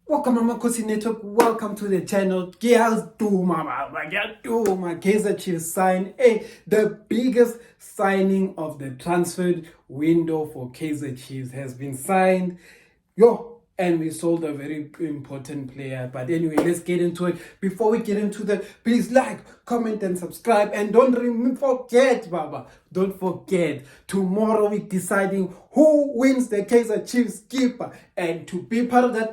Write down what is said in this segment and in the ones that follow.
Welcome Amakhosi Network, welcome to the channel. Kaizer Chiefs sign the biggest signing of the transfer window for Kaizer Chiefs has been signed. And we sold a very important player. But anyway, let's get into it. Before we get into that, please like, comment, and subscribe. And don't forget, don't forget, tomorrow we're deciding who wins the Kaizer Chiefs keeper. And to be part of that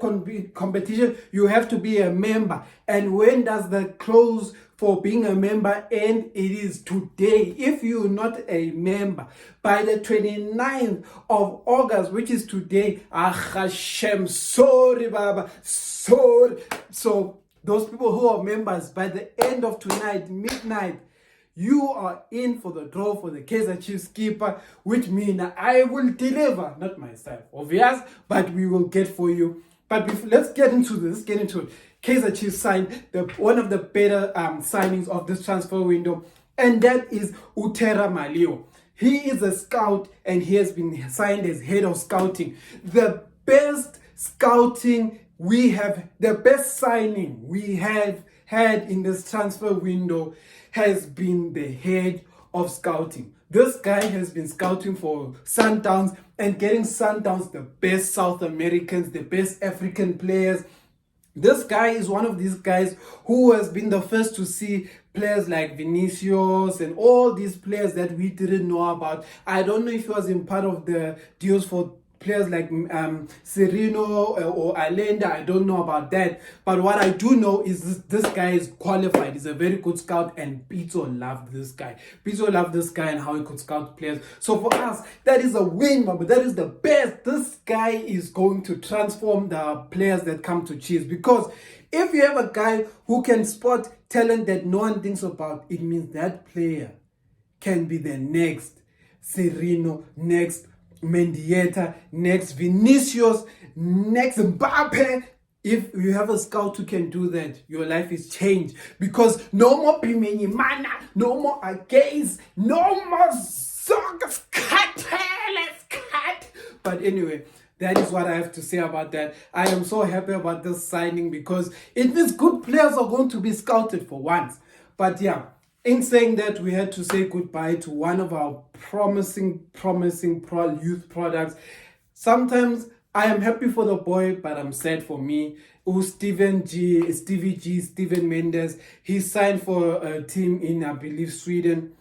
competition, you have to be a member. And when does the close for being a member end? It is today. If you're not a member, by the 29th of August, which is today, Hashem, sorry, Baba, sorry. So those people who are members, by the end of tonight, midnight, you are in for the draw for the Kaizer Chiefs keeper, which means I will deliver, not myself, obvious, but we will get for you. But let's get into this. Kaizer Chiefs signed one of the better signings of this transfer window, and that is Utera Malio. He is a scout, and he has been signed as head of scouting. The best scouting we have, the best signing we have had in this transfer window has been the head of scouting. This guy has been scouting for Sundowns and getting Sundowns the best South Americans, the best African players. This guy is one of these guys who has been the first to see players like Vinicius and all these players that we didn't know about. I don't know if he was in part of the deals for players like Serino or Alenda. I don't know about that. But what I do know is this guy is qualified. He's a very good scout, and Pizzo loved this guy. Pizzo loved this guy and how he could scout players. So for us, that is a win, but that is the best. This guy is going to transform the players that come to Chiefs, because if you have a guy who can spot talent that no one thinks about, it means that player can be the next Serino, next Mendieta, next Vinicius, next Mbappe. If you have a scout who can do that, your life is changed, because no more Pimeni Mana, no more Agaze, no more Sogas cut. Let's cut. But anyway, that is what I have to say about that. I am so happy about this signing, because it means good players are going to be scouted for once. But yeah, in saying that, we had to say goodbye to one of our promising youth products. Sometimes I am happy for the boy, but I'm sad for me. Steven Mendes, he signed for a team in, I believe, Sweden.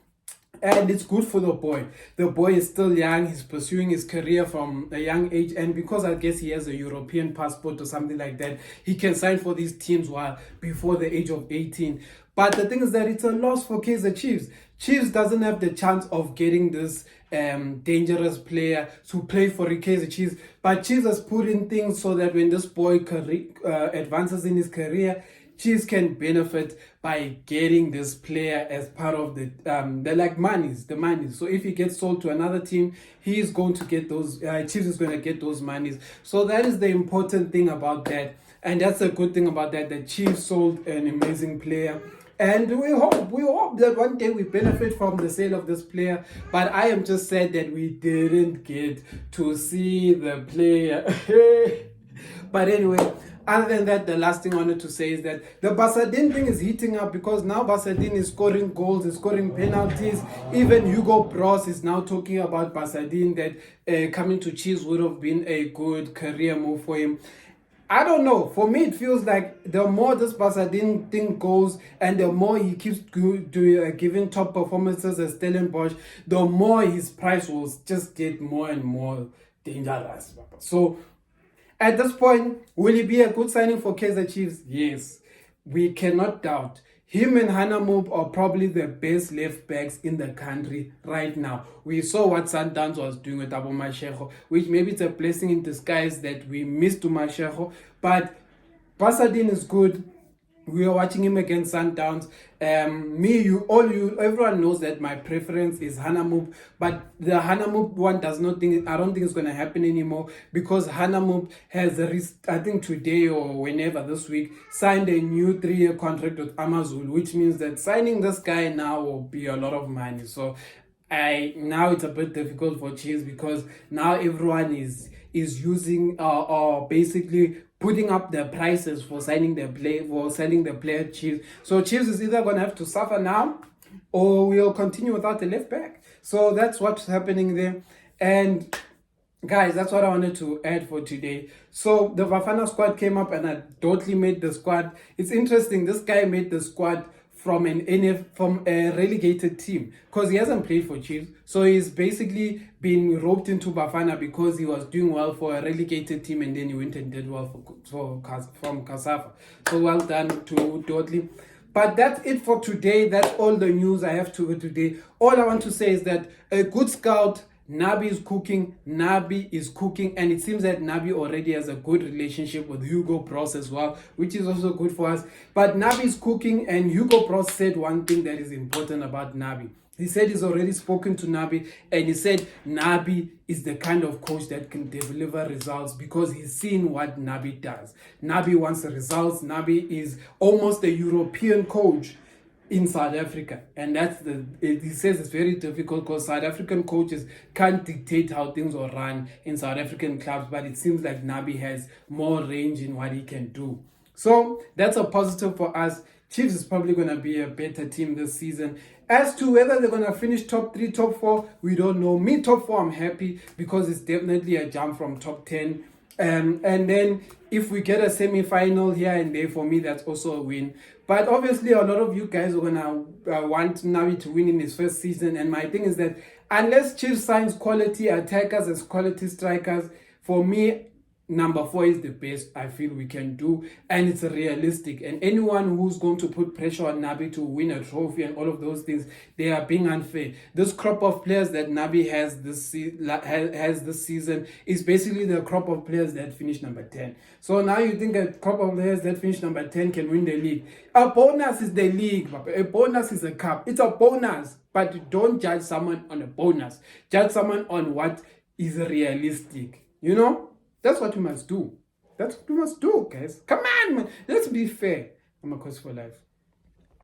And it's good for the boy. The boy is still young. He's pursuing his career from a young age. And because I guess he has a European passport or something like that, he can sign for these teams while before the age of 18. But the thing is that it's a loss for Kaizer Chiefs. Chiefs doesn't have the chance of getting this dangerous player to play for the Kaizer Chiefs. But Chiefs has put in things so that when this boy advances in his career, Chiefs can benefit by getting this player as part of the monies. So if he gets sold to another team, he is going to get those. Chiefs is going to get those monies. So that is the important thing about that, and that's a good thing about that. The Chiefs sold an amazing player. And we hope that one day we benefit from the sale of this player. But I am just sad that we didn't get to see the player. But anyway, other than that, the last thing I wanted to say is that the Basadin thing is heating up, because now Basadin is scoring goals, is scoring penalties. Even Hugo Bros is now talking about Basadin, that coming to Chiefs would have been a good career move for him. I don't know. For me, it feels like the more this Basadin thing goes, and the more he keeps giving top performances as Stellenbosch, the more his price will just get more and more dangerous. So at this point, will he be a good signing for Kaizer Chiefs? Yes. We cannot doubt. Him and Hanamub are probably the best left backs in the country right now. We saw what Sundowns was doing with Abu Mashego, which maybe it's a blessing in disguise that we missed Mashego. But Basadin is good. We are watching him against Sundowns. Everyone knows that my preference is Hanamub, but the Hanamub one I don't think it's going to happen anymore, because Hanamub has I think today or whenever this week, signed a new 3-year contract with Amazul, which means that signing this guy now will be a lot of money. So now it's a bit difficult for Chiefs, because now everyone is using or basically putting up the prices for selling the player Chiefs. So Chiefs is either gonna have to suffer now, or we'll continue without a left back. So that's what's happening there. And guys, that's what I wanted to add for today. So the Bafana squad came up and I totally made the squad. It's interesting, this guy made the squad from from a relegated team, because he hasn't played for Chiefs. So he's basically been roped into Bafana because he was doing well for a relegated team, and then he went and did well from Kasafa. So well done to Dudley. But that's it for today. That's all the news I have to today. All I want to say is that a good scout, Nabi is cooking, and it seems that Nabi already has a good relationship with Hugo Bros as well, which is also good for us. But Nabi is cooking, and Hugo Bros said one thing that is important about Nabi. He said he's already spoken to Nabi, and he said Nabi is the kind of coach that can deliver results because he's seen what Nabi does. Nabi wants results. Nabi is almost a European coach in South Africa, and he says it's very difficult because South African coaches can't dictate how things will run in South African clubs, but it seems like Nabi has more range in what he can do. So that's a positive for us. Chiefs is probably going to be a better team this season. As to whether they're going to finish top 3, top 4, we don't know. Me, top 4, I'm happy because it's definitely a jump from top 10. And then if we get a semi-final here and there, for me, that's also a win. But obviously, a lot of you guys are going to want Nabi to win in his first season. And my thing is that unless Chiefs signs quality attackers as quality strikers, for me, number 4 is the best I feel we can do, and it's realistic. And anyone who's going to put pressure on Nabi to win a trophy and all of those things, they are being unfair. This crop of players that Nabi has this season is basically the crop of players that finished number 10. So now you think a crop of players that finished number 10 can win the league? A bonus is the league. A bonus is a cup. It's a bonus, but don't judge someone on a bonus. Judge someone on what is realistic. You know? That's what we must do. That's what we must do, guys. Come on, man. Let's be fair. Amakhosi for life.